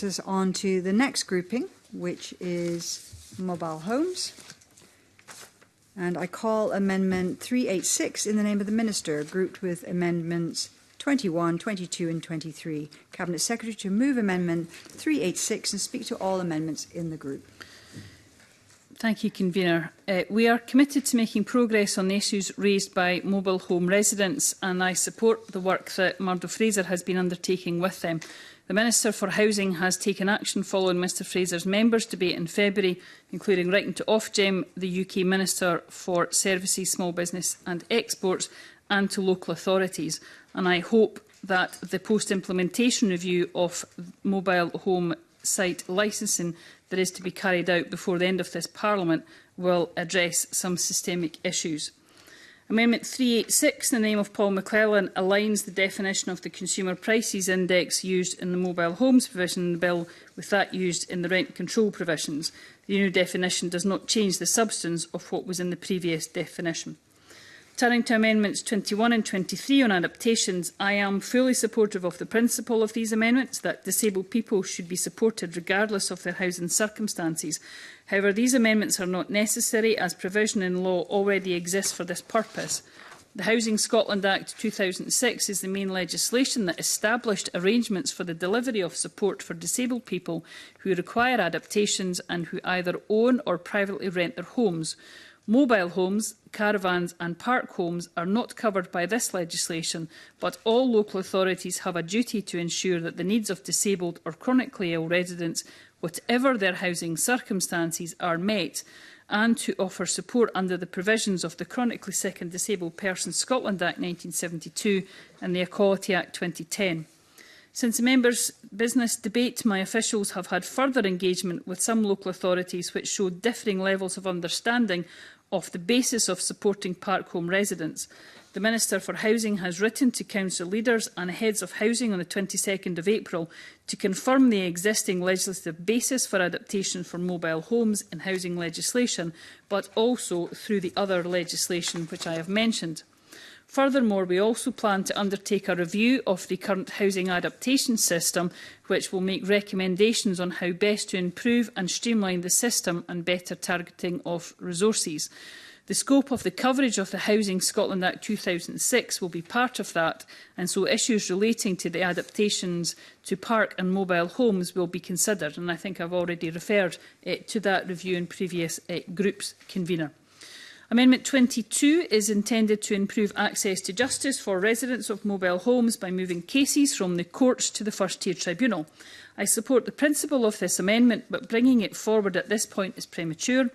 takes us on to the next grouping, which is mobile homes. And I call Amendment 386 in the name of the Minister, grouped with Amendments 21, 22 and 23. Cabinet Secretary to move Amendment 386 and speak to all amendments in the group. Thank you, Convener. We are committed to making progress on the issues raised by mobile home residents, and I support the work that Murdo Fraser has been undertaking with them. The Minister for Housing has taken action following Mr Fraser's members' debate in February, including writing to Ofgem, the UK Minister for Services, Small Business and Exports, and to local authorities. And I hope that the post-implementation review of mobile home site licensing that is to be carried out before the end of this Parliament will address some systemic issues. Amendment 386 in the name of Paul McClellan aligns the definition of the Consumer Prices Index used in the mobile homes provision in the bill with that used in the rent control provisions. The new definition does not change the substance of what was in the previous definition. Turning to Amendments 21 and 23 on adaptations, I am fully supportive of the principle of these amendments, that disabled people should be supported regardless of their housing circumstances. However, these amendments are not necessary, as provision in law already exists for this purpose. The Housing Scotland Act 2006 is the main legislation that established arrangements for the delivery of support for disabled people who require adaptations and who either own or privately rent their homes. Mobile homes, caravans and park homes are not covered by this legislation, but all local authorities have a duty to ensure that the needs of disabled or chronically ill residents, whatever their housing circumstances, are met, and to offer support under the provisions of the Chronically Sick and Disabled Persons Scotland Act 1972 and the Equality Act 2010. Since the members' business debate, my officials have had further engagement with some local authorities which showed differing levels of understanding of the basis of supporting park home residents. The Minister for Housing has written to council leaders and heads of housing on the 22nd of April to confirm the existing legislative basis for adaptation for mobile homes in housing legislation, but also through the other legislation which I have mentioned. Furthermore, we also plan to undertake a review of the current housing adaptation system, which will make recommendations on how best to improve and streamline the system and better targeting of resources. The scope of the coverage of the Housing Scotland Act 2006 will be part of that, and so issues relating to the adaptations to park and mobile homes will be considered. And I think I've already referred to that review in previous groups, Convener. Amendment 22 is intended to improve access to justice for residents of mobile homes by moving cases from the courts to the first-tier tribunal. I support the principle of this amendment, but bringing it forward at this point is premature.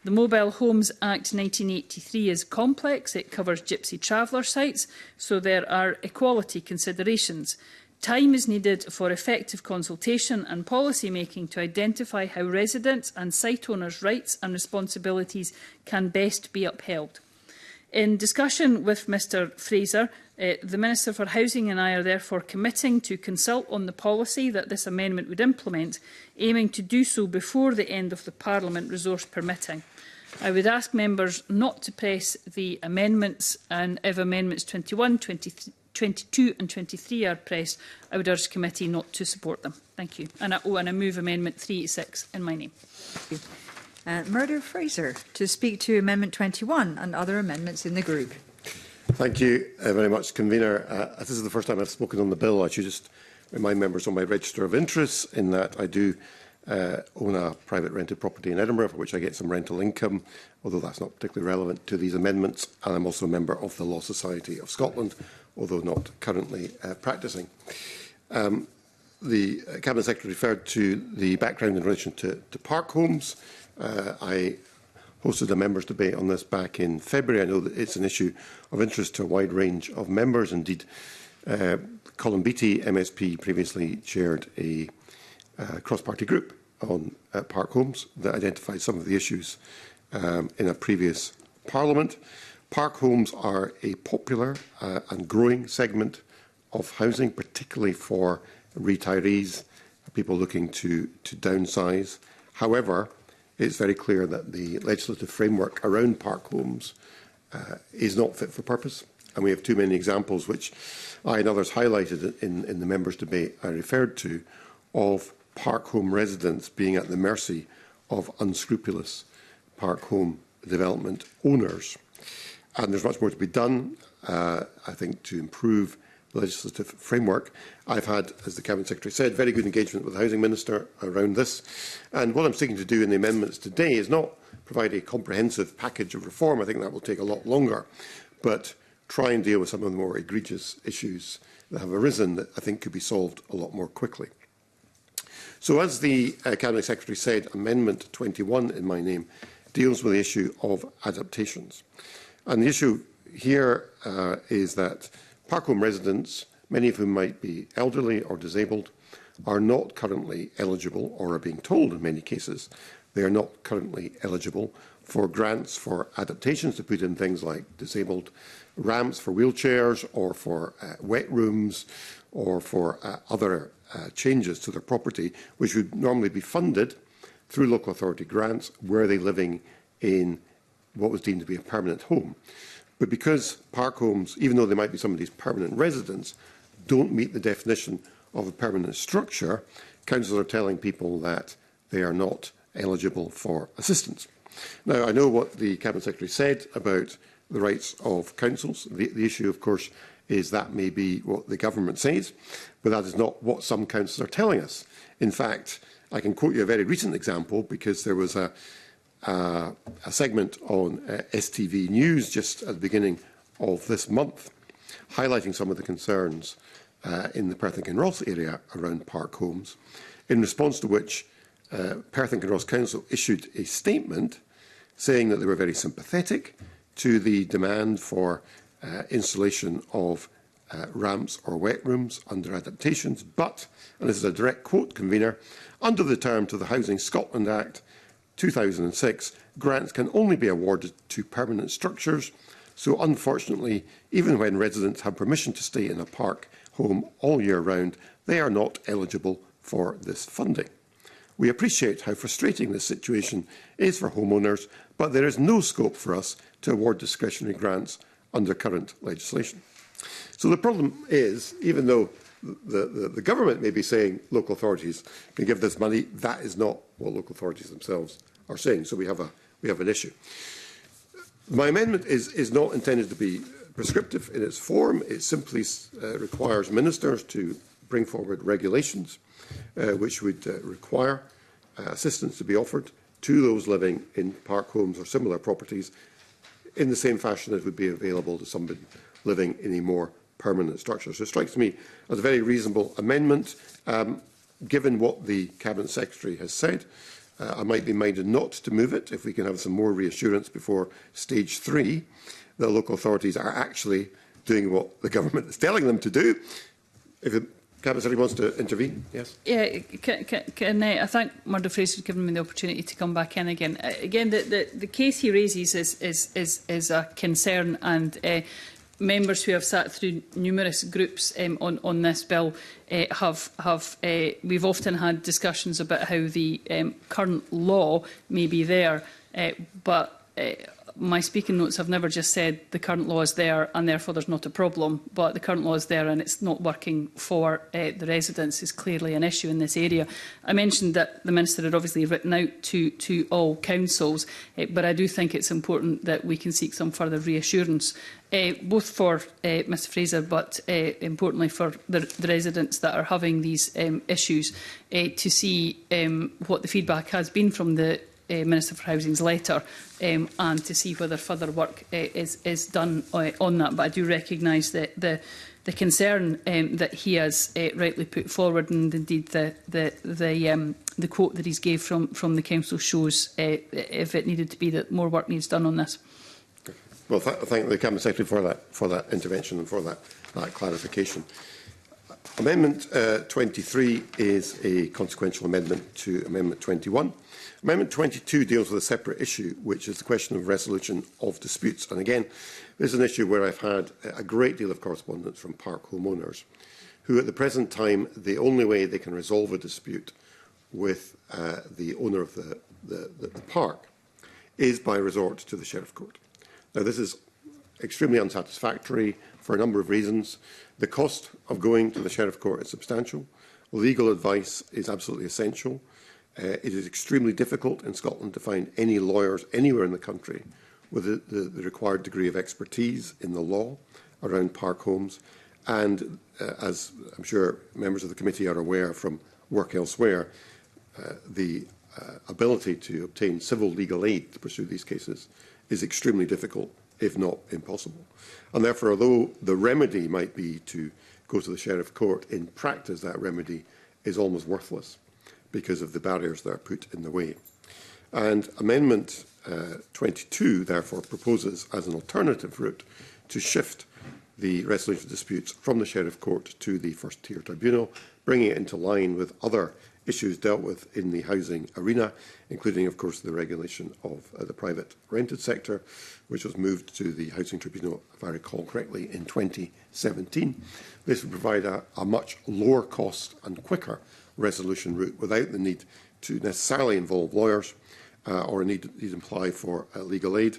The Mobile Homes Act 1983 is complex. It covers gypsy traveller sites, so there are equality considerations. Time is needed for effective consultation and policy making to identify how residents and site owners' rights and responsibilities can best be upheld. In discussion with Mr Fraser, the Minister for Housing and I are therefore committing to consult on the policy that this amendment would implement, aiming to do so before the end of the Parliament, resource permitting. I would ask members not to press the amendments, and if amendments 21, 22 and 23 are pressed, I would urge the committee not to support them. Thank you. And I move Amendment 386 in my name. Murdo Fraser to speak to Amendment 21 and other amendments in the group. Thank you very much, Convener. This is the first time I've spoken on the bill. I should just remind members on my register of interests in that I do own a private rented property in Edinburgh for which I get some rental income, although that's not particularly relevant to these amendments. And I'm also a member of the Law Society of Scotland, although not currently practising. The Cabinet Secretary referred to the background in relation to park homes. I hosted a members' debate on this back in February. I know that it's an issue of interest to a wide range of members. Indeed, Colin Beattie, MSP, previously chaired a cross-party group on park homes that identified some of the issues in a previous Parliament. Park homes are a popular and growing segment of housing, particularly for retirees, people looking to downsize. However, it's very clear that the legislative framework around park homes is not fit for purpose, and we have too many examples, which I and others highlighted in the members' debate I referred to, of park home residents being at the mercy of unscrupulous park home development owners. And there's much more to be done, I think, to improve the legislative framework. I've had, as the Cabinet Secretary said, very good engagement with the Housing Minister around this. And what I'm seeking to do in the amendments today is not provide a comprehensive package of reform. I think that will take a lot longer, but try and deal with some of the more egregious issues that have arisen that I think could be solved a lot more quickly. So as the Cabinet Secretary said, Amendment 21 in my name deals with the issue of adaptations. And the issue here is that park home residents, many of whom might be elderly or disabled, are not currently eligible, or are being told in many cases they are not currently eligible for grants for adaptations to put in things like disabled ramps for wheelchairs, or for wet rooms, or for other changes to their property, which would normally be funded through local authority grants were they living in what was deemed to be a permanent home. But because park homes, even though they might be somebody's permanent residence, don't meet the definition of a permanent structure, councils are telling people that they are not eligible for assistance. Now, I know what the Cabinet Secretary said about the rights of councils. The issue, of course, is that may be what the government says, but that is not what some councils are telling us. In fact, I can quote you a very recent example, because there was a segment on STV News just at the beginning of this month, highlighting some of the concerns in the Perth and Kinross area around park homes, in response to which Perth and Kinross Council issued a statement saying that they were very sympathetic to the demand for installation of ramps or wet rooms under adaptations, but, and this is a direct quote, convener, under the terms of the Housing Scotland Act 2006, grants can only be awarded to permanent structures. So unfortunately, even when residents have permission to stay in a park home all year round, they are not eligible for this funding. We appreciate how frustrating this situation is for homeowners, but there is no scope for us to award discretionary grants under current legislation. So the problem is, even though the government may be saying local authorities can give this money, that is not what local authorities themselves are saying. So we have an issue. My amendment is not intended to be prescriptive in its form. It simply requires ministers to bring forward regulations which would require assistance to be offered to those living in park homes or similar properties in the same fashion as would be available to somebody living in a more permanent structure. So it strikes me as a very reasonable amendment. Given what the Cabinet Secretary has said, I might be minded not to move it if we can have some more reassurance before stage 3 that local authorities are actually doing what the government is telling them to do. If the Cabinet Secretary wants to intervene, yes. Yeah, I thank Murdo Fraser for giving me the opportunity to come back in again. Again, the case he raises is a concern, and members who have sat through numerous groups on this bill we've often had discussions about how the current law may be there, but my speaking notes have never just said the current law is there and therefore there's not a problem, but the current law is there and it's not working for the residents is clearly an issue in this area. I mentioned that the Minister had obviously written out to all councils, but I do think it's important that we can seek some further reassurance, both for Mr Fraser, but importantly for the residents that are having these issues, to see what the feedback has been from the Minister for Housing's letter, and to see whether further work is done on that. But I do recognise the concern that he has rightly put forward, and indeed the quote that he's gave from the council shows, if it needed to be, that more work needs done on this. Well, thank the Cabinet Secretary for that intervention and for that clarification. Amendment 23 is a consequential amendment to Amendment 21. Amendment 22 deals with a separate issue, which is the question of resolution of disputes. And again, this is an issue where I've had a great deal of correspondence from park homeowners, who at the present time, the only way they can resolve a dispute with the owner of the park is by resort to the Sheriff Court. Now, this is extremely unsatisfactory for a number of reasons. The cost of going to the Sheriff Court is substantial. legal advice is absolutely essential. It is extremely difficult in Scotland to find any lawyers anywhere in the country with the required degree of expertise in the law around park homes. And as I'm sure members of the committee are aware from work elsewhere, the ability to obtain civil legal aid to pursue these cases is extremely difficult, if not impossible. And therefore, although the remedy might be to go to the Sheriff Court, in practice that remedy is almost worthless because of the barriers that are put in the way. And Amendment 22, therefore, proposes as an alternative route to shift the resolution of disputes from the Sheriff Court to the First Tier Tribunal, bringing it into line with other issues dealt with in the housing arena, including, of course, the regulation of the private rented sector, which was moved to the Housing Tribunal, if I recall correctly, in 2017. This would provide a much lower cost and quicker resolution route without the need to necessarily involve lawyers or need apply for legal aid.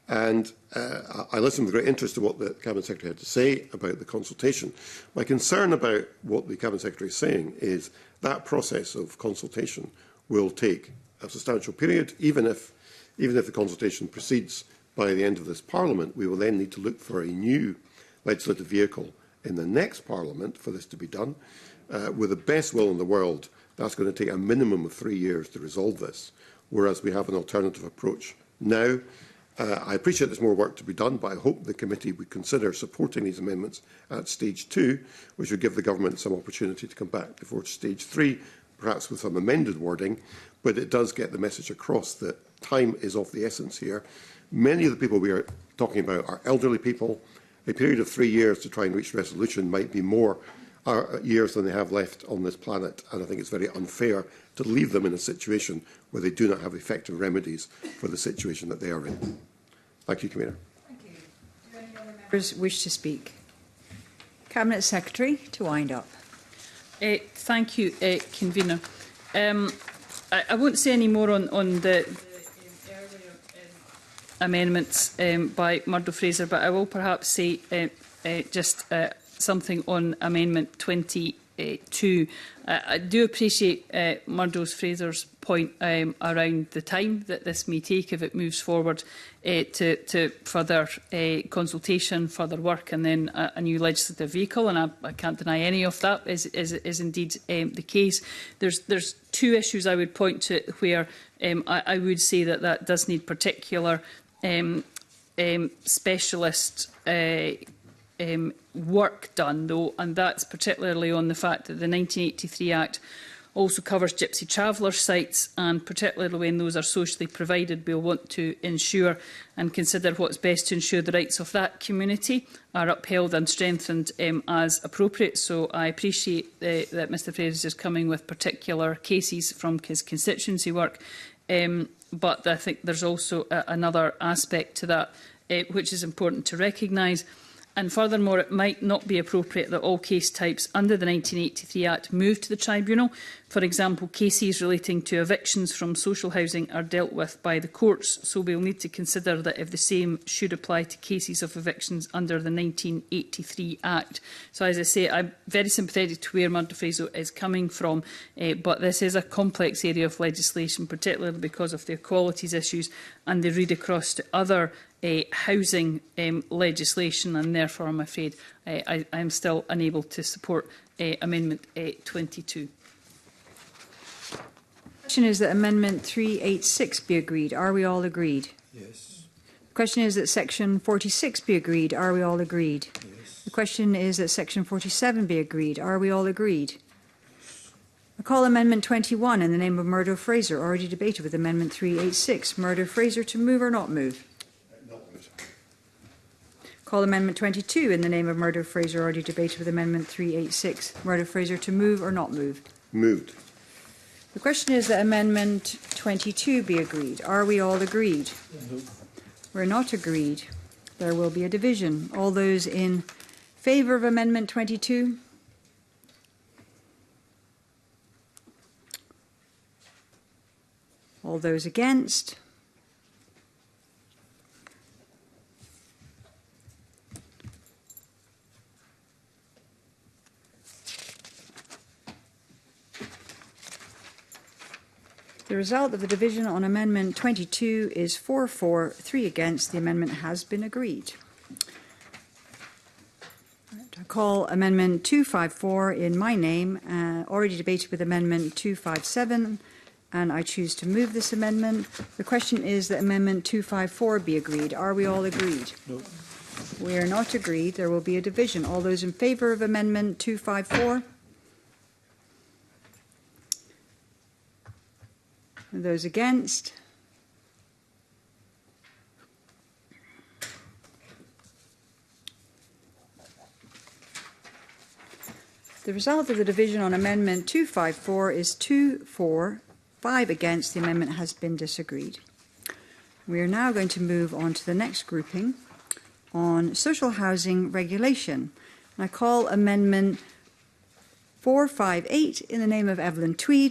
And I listened with great interest to what the Cabinet Secretary had to say about the consultation. My concern about what the Cabinet Secretary is saying is that process of consultation will take a substantial period. Even if the consultation proceeds by the end of this Parliament, we will then need to look for a new legislative vehicle in the next Parliament for this to be done. With the best will in the world, that's going to take a minimum of 3 years to resolve this, whereas we have an alternative approach now. I appreciate there's more work to be done, but I hope the committee would consider supporting these amendments at stage 2, which would give the government some opportunity to come back before stage 3, perhaps with some amended wording. But it does get the message across that time is of the essence here. Many of the people we are talking about are elderly people. A period of 3 years to try and reach resolution might be more years than they have left on this planet, and I think it's very unfair to leave them in a situation where they do not have effective remedies for the situation that they are in. Thank you, Convener. Thank you. Do any other members wish to speak? Cabinet Secretary, to wind up. Thank you, Convener. I won't say any more on the earlier amendments by Murdo Fraser, but I will perhaps say just something on Amendment 22. I do appreciate Murdo's Fraser's point around the time that this may take if it moves forward to further consultation, further work, and then a new legislative vehicle. And I can't deny any of that is indeed the case. There's two issues I would point to where I would say that does need particular specialist work done, though, and that's particularly on the fact that the 1983 Act also covers gypsy traveller sites, and particularly when those are socially provided, we'll want to ensure and consider what's best to ensure the rights of that community are upheld and strengthened as appropriate. So I appreciate that Mr Fraser is coming with particular cases from his constituency work, but I think there's also another aspect to that which is important to recognise. And furthermore, it might not be appropriate that all case types under the 1983 Act move to the Tribunal. For example, cases relating to evictions from social housing are dealt with by the courts, so we will need to consider that if the same should apply to cases of evictions under the 1983 Act. So, as I say, I'm very sympathetic to where Murdo Fraser is coming from, but this is a complex area of legislation, particularly because of the equalities issues and the read across to other housing legislation, and therefore I'm afraid I am still unable to support Amendment 22. The question is that Amendment 386 be agreed. Are we all agreed? Yes. The question is that Section 46 be agreed. Are we all agreed? Yes. The question is that Section 47 be agreed. Are we all agreed? I call Amendment 21 in the name of Murdo Fraser, already debated with Amendment 386. Murdo Fraser to move or not move? Call Amendment 22 in the name of Murdo Fraser, already debated with Amendment 386. Murdo Fraser to move or not move? Moved. The question is that Amendment 22 be agreed. Are we all agreed? No. We're not agreed. There will be a division. All those in favour of Amendment 22? All those against? The result of the division on Amendment 22 is 4 for, 3 against. The amendment has been agreed. I call Amendment 254 in my name, already debated with Amendment 257, and I choose to move this amendment. The question is that Amendment 254 be agreed. Are we all agreed? No. We are not agreed. There will be a division. All those in favour of Amendment 254? And those against? The result of the division on Amendment 254 is 2 for, 5 against. The amendment has been disagreed. We are now going to move on to the next grouping on social housing regulation. And I call Amendment 458 in the name of Evelyn Tweed